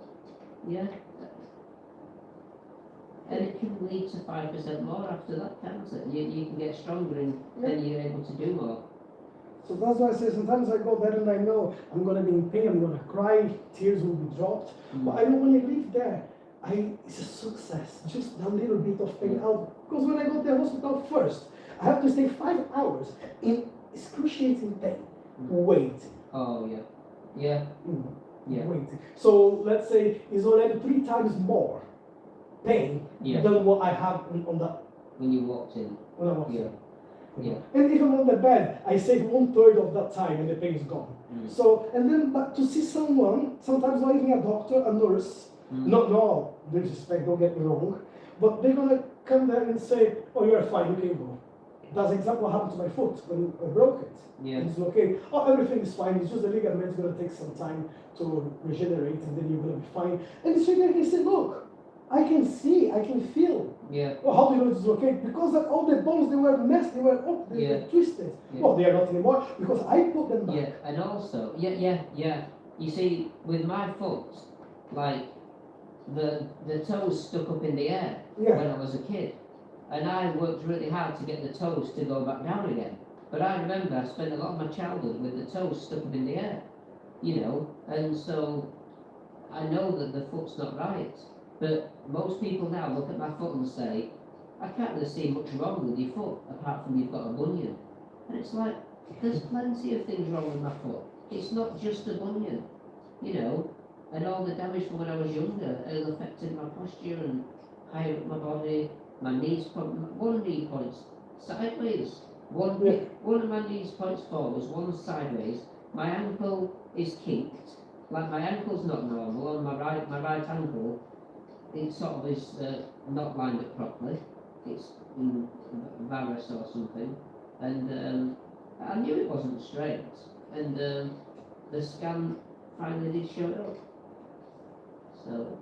and it can lead to 5% more after that, can't it? You can get stronger and then you're able to do more. So that's why I say sometimes I go there and I know I'm going to be in pain, I'm going to cry, tears will be dropped. But I know when I leave there, it's a success, just a little bit of pain out. Because when I go to the hospital first, I have to stay 5 hours in excruciating pain, waiting. Oh yeah. Yeah. Yeah. Waiting. So let's say it's already 3 times more pain Yeah. than what I have on that When you walked in. when I walked Yeah. in. Yeah. And even on the bed, I save 1/3 of that time and the pain is gone. Mm. So, and then, but to see someone, sometimes not even a doctor, a nurse, Mm. not no disrespect, don't get me wrong, but they're gonna come there and say, oh, you're fine, you can go. That's exactly what happened to my foot when I broke it. Yeah. It's okay. Oh, everything is fine. It's just the ligament's gonna take some time to regenerate, and then you're gonna be fine. And the surgeon can say, look, I can see, I can feel. Yeah. Well, how do you know it's okay? Because that all the bones, they were messed, they were up, they were twisted. Yeah. Well, they are not anymore because I put them back. Yeah. And also, yeah. You see, with my foot, like the toes stuck up in the air Yeah. when I was a kid, and I worked really hard to get the toes to go back down again. But I remember I spent a lot of my childhood with the toes stuck up in the air, you know, and so I know that the foot's not right. But most people now look at my foot and say, I can't really see much wrong with your foot apart from you've got a bunion. And it's like, there's plenty of things wrong with my foot. It's not just a bunion, you know, and all the damage from when I was younger has affected my posture and higher up my body. My knees, one knee points sideways. One of my knees points forwards, one sideways. My ankle is kinked. Like my ankle's not normal. On my right ankle, it sort of is not lined up properly. It's varus or something. And I knew it wasn't straight. And the scan finally did show it up. So.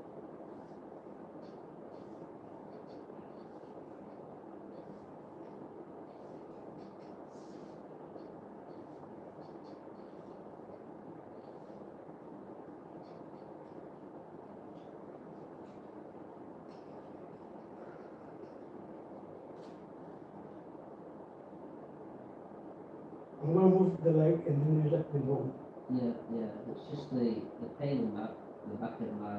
I'm gonna move the leg and then you let me know. Yeah. It's just the pain in the back of my,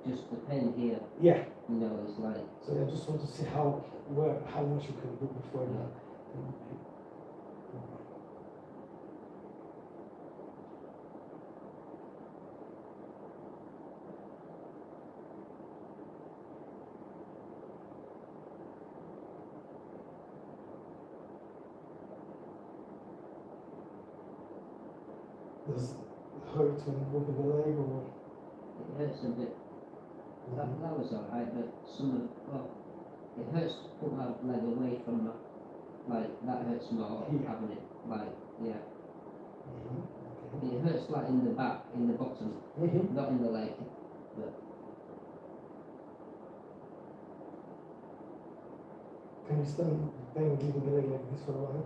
just the pain here. Yeah. You know, it's like. So I just want to see how much you can do before that. Does it hurt when moving the leg or? It hurts a bit. That was alright, but it hurts to put my leg away from my, like, that hurts more, having it, like, yeah. Okay. It hurts like in the back, in the bottom, not in the leg, but. Can you stand bang leaving the leg like this for a while?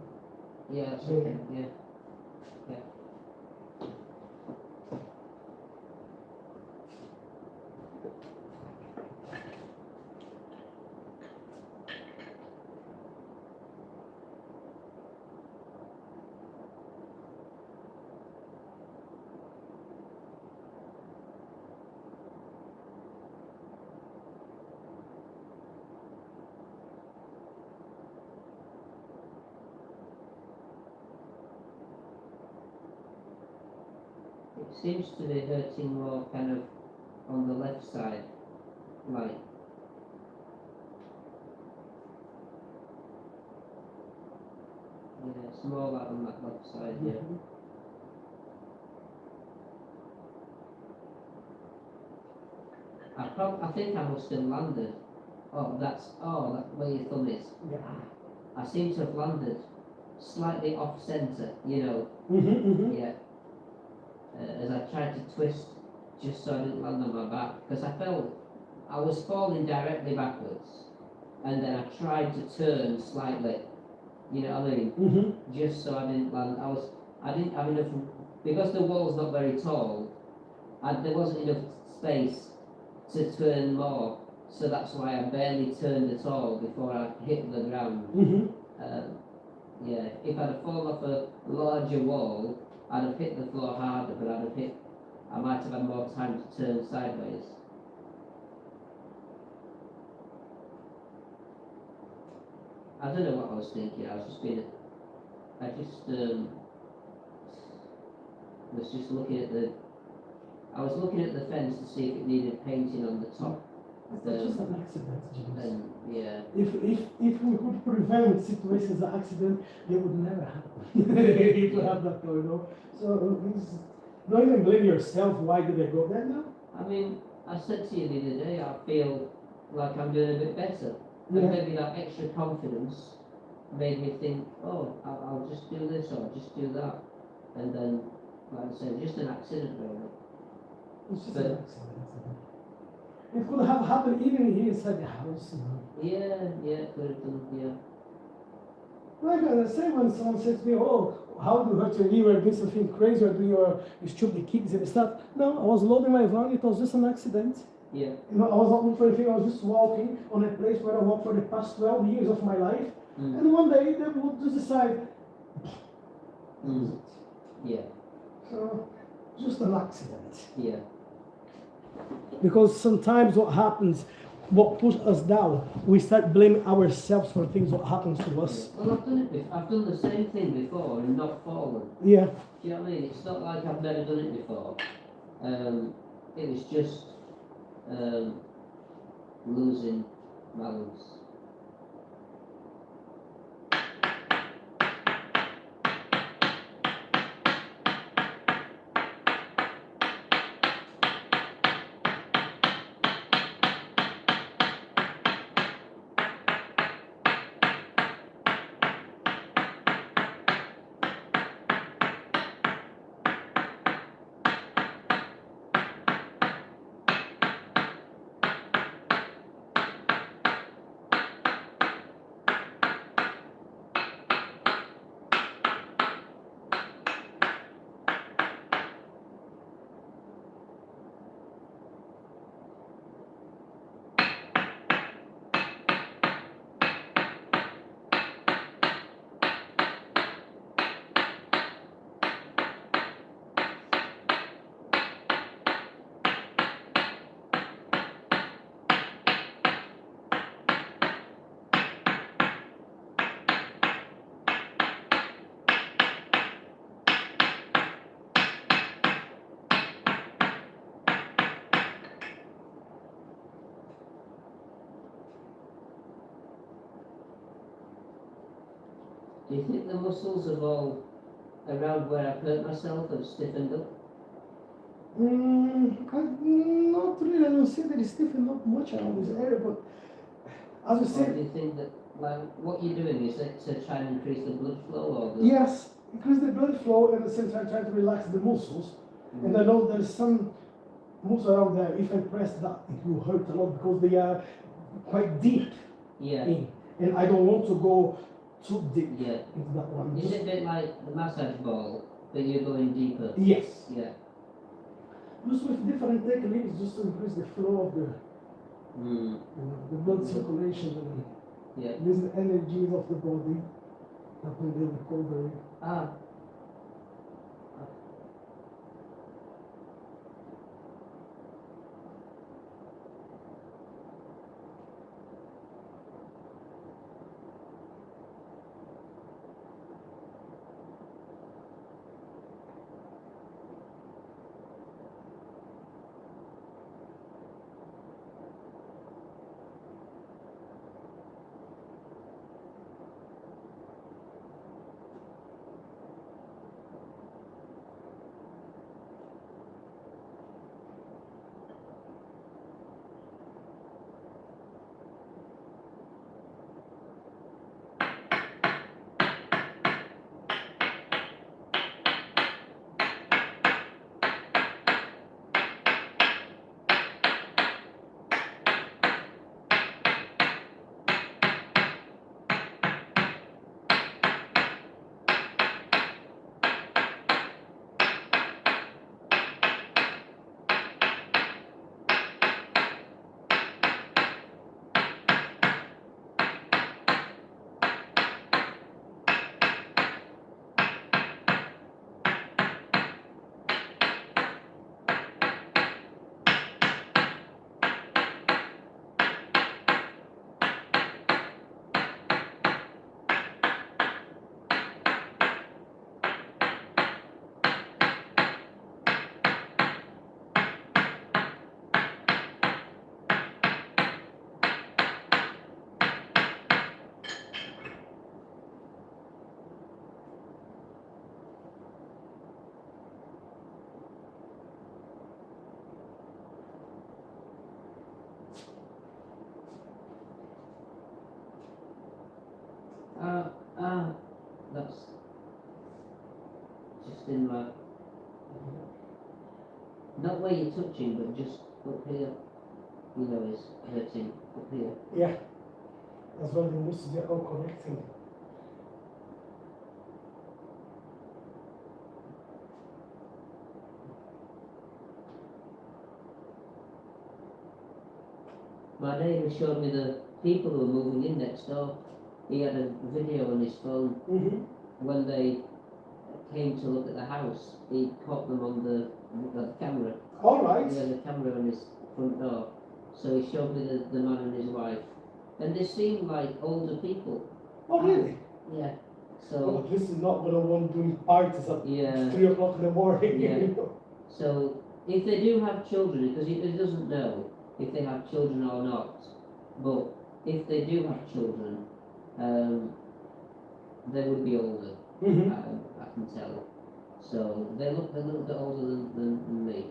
Yeah, that's okay, yeah. It seems to be hurting more kind of on the left side, like. Yeah, it's more like on that left side, yeah. I think I must have landed. That's where your thumb is. Yeah. I seem to have landed slightly off centre, you know. Yeah. As I tried to twist just so I didn't land on my back, because I was falling directly backwards, and then I tried to turn slightly, you know what I mean? Just so I didn't land. I didn't have enough, because the wall's not very tall, there wasn't enough space to turn more, so that's why I barely turned at all before I hit the ground. Yeah, if I'd have fallen off a larger wall, I'd have hit the floor harder, but I might have had more time to turn sideways. I don't know what I was thinking, I was just being I just was just looking at the. I was looking at the fence to see if it needed painting on the top. It's just an accident, James. And yeah, If we could prevent situations of accident, they would never happen. If we have that going on. So don't even blame yourself. Why did they go there now? I mean, I said to you the other day, I feel like I'm doing a bit better. And Yeah. maybe that extra confidence made me think, oh, I'll just do this or I'll just do that. And then, like I said, just an accident really. It's just But- an accident. It could have happened even here inside the house, you know. Yeah, it could have done, yeah. Like I say, when someone says to me, "Oh, how do you hurt your knee? You're doing something crazy, or doing your stupid kicks and stuff." No, I was loading my van. It was just an accident. Yeah, You know, I was not looking for anything. I was just walking on a place where I walked for the past 12 years of my life. mm, And one day they would just decide. mm, yeah, So, just an accident. yeah, Because sometimes what happens, what pushes us down, we start blaming ourselves for things what happens to yeah. us. Well, I've done it before. I've done the same thing before and not fallen. Yeah. Do you know what I mean? It's not like I've never done it before. It was just losing balance. Do you think the muscles of all around where I've hurt myself have stiffened up? Not really. I don't see that it's stiffened up much around this area, but as you Or do said, you think that, like, what you're doing is it to try and increase the blood flow or the... yes, increase the blood flow and at the same time trying to relax the muscles. And I know there's some muscles around there, if I press that, it will hurt a lot because they are quite deep Yeah, in. And I don't want to go too deep yeah. into that one. Is it a bit like the massage ball, but you're going deeper? Yes. Yeah. Just with different techniques, just to increase the flow of the, Mm. the blood circulation and Yeah. these energies of the body that will be recovery. Ah. just in like, not where you're touching, but just up here, you know, is hurting up here. Yeah. As well, the muscles, they're all connecting. My neighbour showed me the people who were moving in next door. He had a video on his phone. Mm-hmm. When they came to look at the house, he caught them on the camera. All right. He had a camera on his front door. So he showed me the man and his wife. And they seemed like older people. Oh, really? Yeah. Oh, So, this is not what I want doing parties at yeah. 3 o'clock in the morning. Yeah. You know? So, if they do have children, because he doesn't know if they have children or not, but if they do have children, they would be older. Mm-hmm. I can tell. So they look a little bit older than me.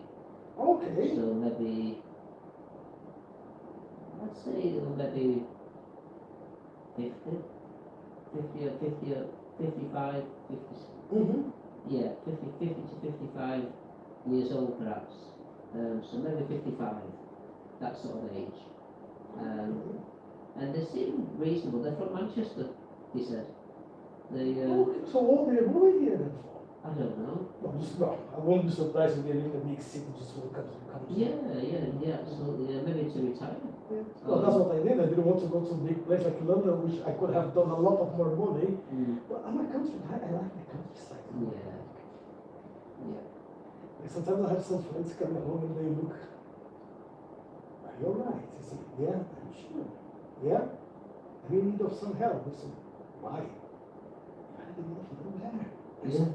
Okay. So maybe, I'd say maybe 50 or 55, 50, Mm-hmm. yeah, 50 to 55 years old perhaps. So maybe 55, that sort of age. And they seem reasonable. They're from Manchester, he said. They, Okay, so what did they move here then for? I don't know. No, I won't be surprised if they're in the big city, just welcome to the country. Yeah, absolutely. Yeah, maybe to retire. Yeah. Well, that's what I did. I didn't want to go to a big place like London, which I could have done a lot of more money. But I'm a country. I like the countryside. Yeah. Like sometimes I have some friends coming home and they look, are you alright? I say, yeah, I'm sure. Yeah? I'm in need of some help. I say, why? I didn't know if you don't care. Yeah.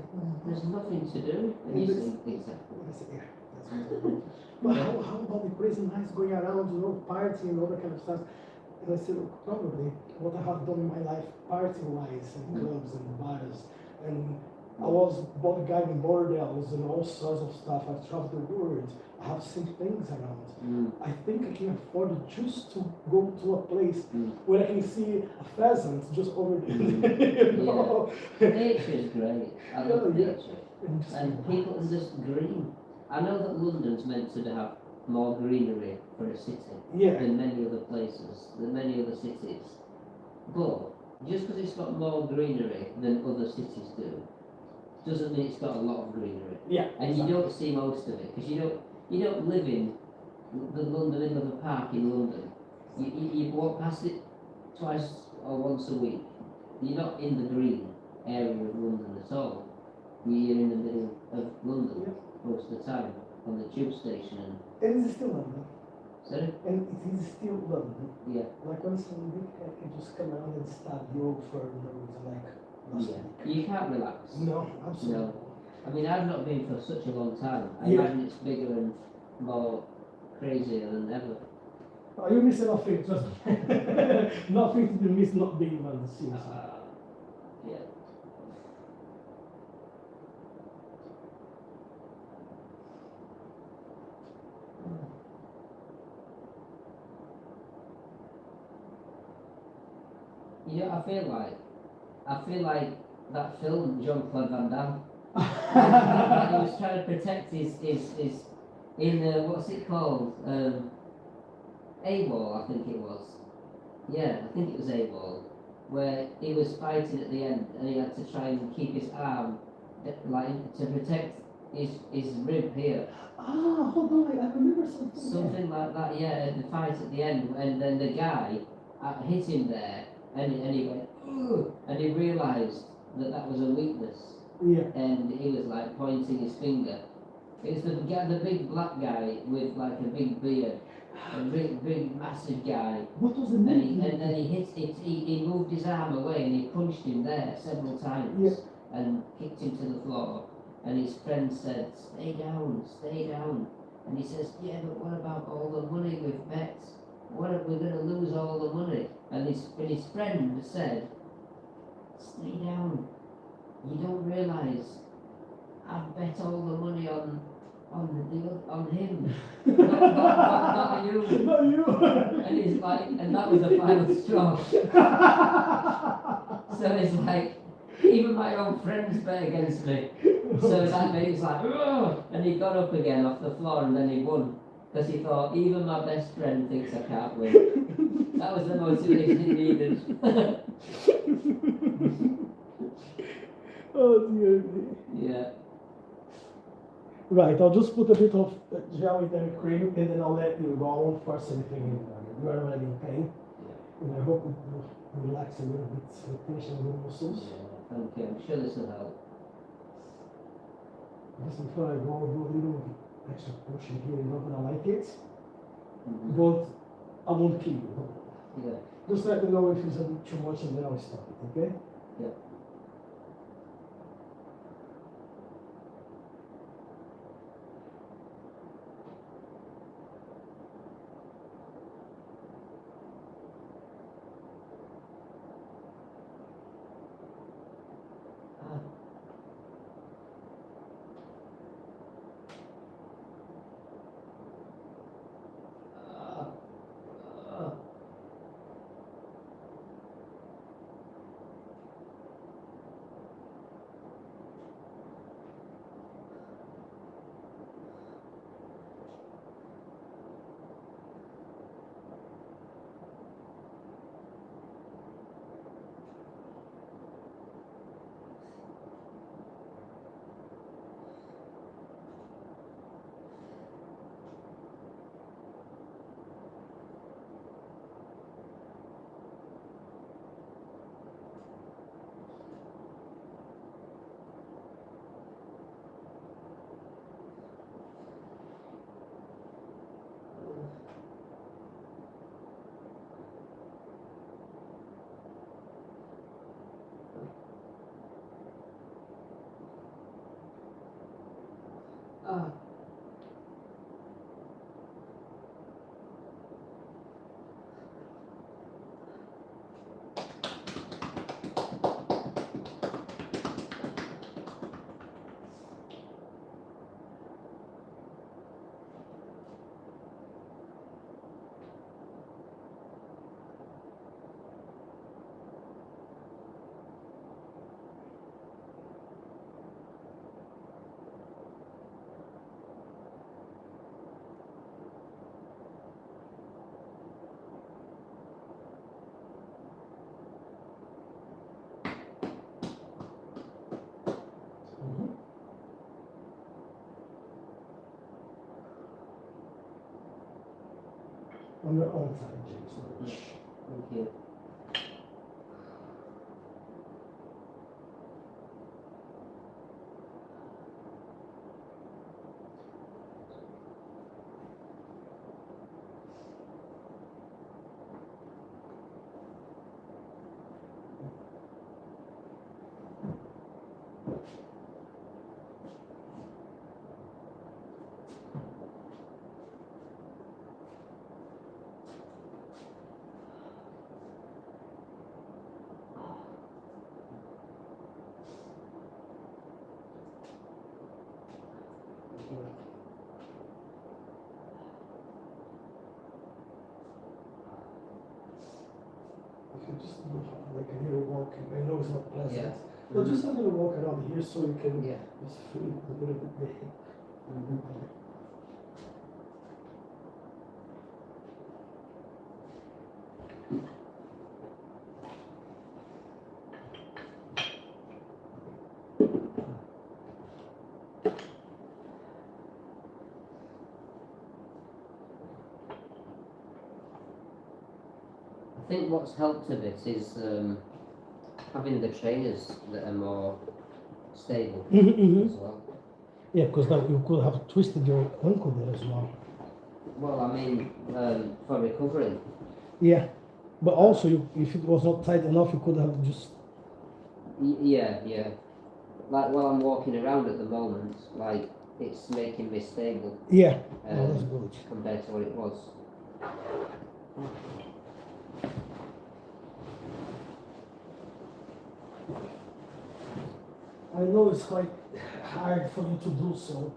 There's nothing to do. And you say, exactly. I said, yeah, that's what I do. But how about the crazy nights going around, you know, partying and all that kind of stuff? And I said, look, probably what I have done in my life, party-wise, and clubs and bars, and I was bodyguarding bordels and all sorts of stuff. I've traveled the world. I have seen things around. I think I can afford just to go to a place where I can see a pheasant just over there. You know? Nature is great. I love Yeah. nature. And people are just green. I know that London's meant to have more greenery for a city Yeah. than many other places, than many other cities. But just because it's got more greenery than other cities do, doesn't mean it's got a lot of greenery. Yeah. And you don't see most of it, because you don't live in the middle of a park in London. You walk past it twice or once a week. You're not in the green area of London at all. You're in the middle of London most of the time, on the tube station. And it's still London. Sorry? And it is still London. Yeah. Like when some big cat can just come around and stab you for no reason, like last week. You can't relax. No, absolutely. No. I mean, I've not been for such a long time. I Yeah. imagine it's bigger and more crazier than ever. Oh, you're missing nothing, just nothing to be missed not being in London, seriously. Yeah. You know, I feel like that film, Jean-Claude Van Damme. He was trying to protect his in what's it called? AWOL, I think it was. Yeah, I think it was AWOL, where he was fighting at the end and he had to try and keep his arm like to protect his rib here. Ah, hold on, I remember something. Something like that, yeah, the fight at the end, and then the guy hit him there, and he went, ugh, and he realised that was a weakness, Yeah. and he was like pointing his finger. It's the guy, the big black guy with like a big beard, a big massive guy. What was the And name? then he hit it, he moved his arm away and he punched him there several times Yeah. and kicked him to the floor. And his friend said, stay down, stay down. And he says, yeah, but what about all the money we've bet? What if we're going to lose all the money? And his friend said, stay down. You don't realise I've bet all the money on him, not you. Not you. And he's like, and that was the final straw. So it's like, even my own friends bet against me. So that made it like, "Ugh," and he got up again off the floor and then he won. Because he thought, even my best friend thinks I can't win. That was the motivation he needed. Oh dear. Yeah. Right, I'll just put a bit of gel in the cream and then I'll let you go. I won't force anything in. You are already in pain. And I hope it will relax a little bit the tension of the muscles. Yeah, thank you. I'm sure this will help. Just before I go, I'll do a little extra pushing here. You're not gonna like it, Mhm. but I won't kill you. Yeah. Just let me know if it's a bit too much and then I'll stop it, okay? Yeah. Ah. Ah. Ah. Ah. On your own time, James. No rush. Thank you. If you just look like a little walk, I know it's not pleasant. Yeah. But just a little walk around here so you can Yeah. just feel a little bit better. I think what's helped a bit is having the trainers that are more stable as well. Yeah, because now you could have twisted your ankle there as well. Well, I mean, for recovering. Yeah, but also if it was not tight enough, you could have just. Yeah, yeah. Like while I'm walking around at the moment, like it's making me stable Yeah, oh, that's good. compared to what it was. I know it's quite hard for you to do so,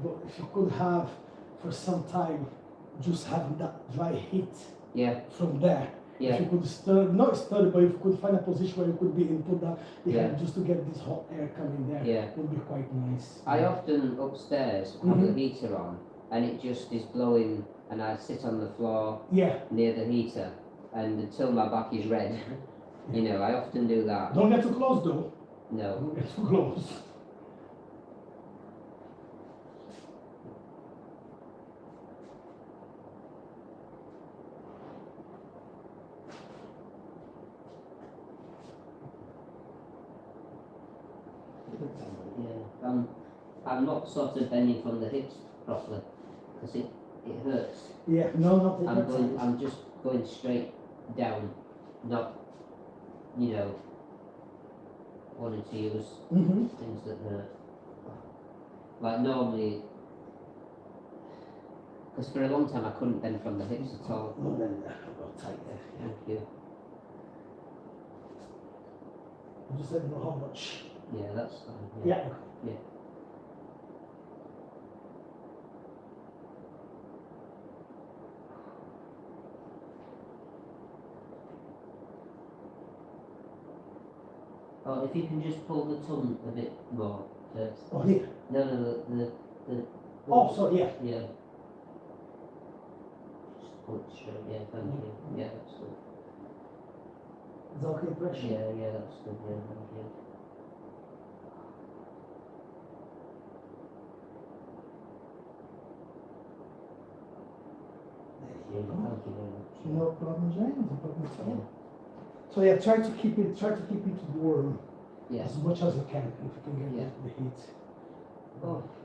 but if you could have for some time just having that dry heat Yeah. from there, Yeah. If you could stir, not stir, but if you could find a position where you could be input the Yeah. head just to get this hot air coming there, Yeah. would be quite nice. I often upstairs have Mhm. the heater on, and it just is blowing, and I sit on the floor Yeah. near the heater, and until my back is red, you know, I often do that. Don't get too close though. No. Don't get too close. Yeah. I'm not sort of bending from the hips properly, because it hurts. Yeah. No. Take your time. I'm just going straight down, not, you know, wanting to use Mm-hmm. things that hurt. Like normally, because for a long time I couldn't bend from the hips at all. No, then I'll tight there. Thank you. I just don't know how much. Yeah, that's fine. Yeah. Yeah. Oh, if you can just pull the tongue a bit more first. Oh, here. No, the Oh, sorry, yeah. yeah. Just pull it straight. Yeah, thank you. Yeah, that's good. Is that okay, pressure? Yeah, that's good. Yeah, thank you. There you go. Thank you very much. No problem, James. No problem at Yeah. all. So yeah, try to keep it warm Yeah. as much as you can if you can get Yeah. the heat. Oh,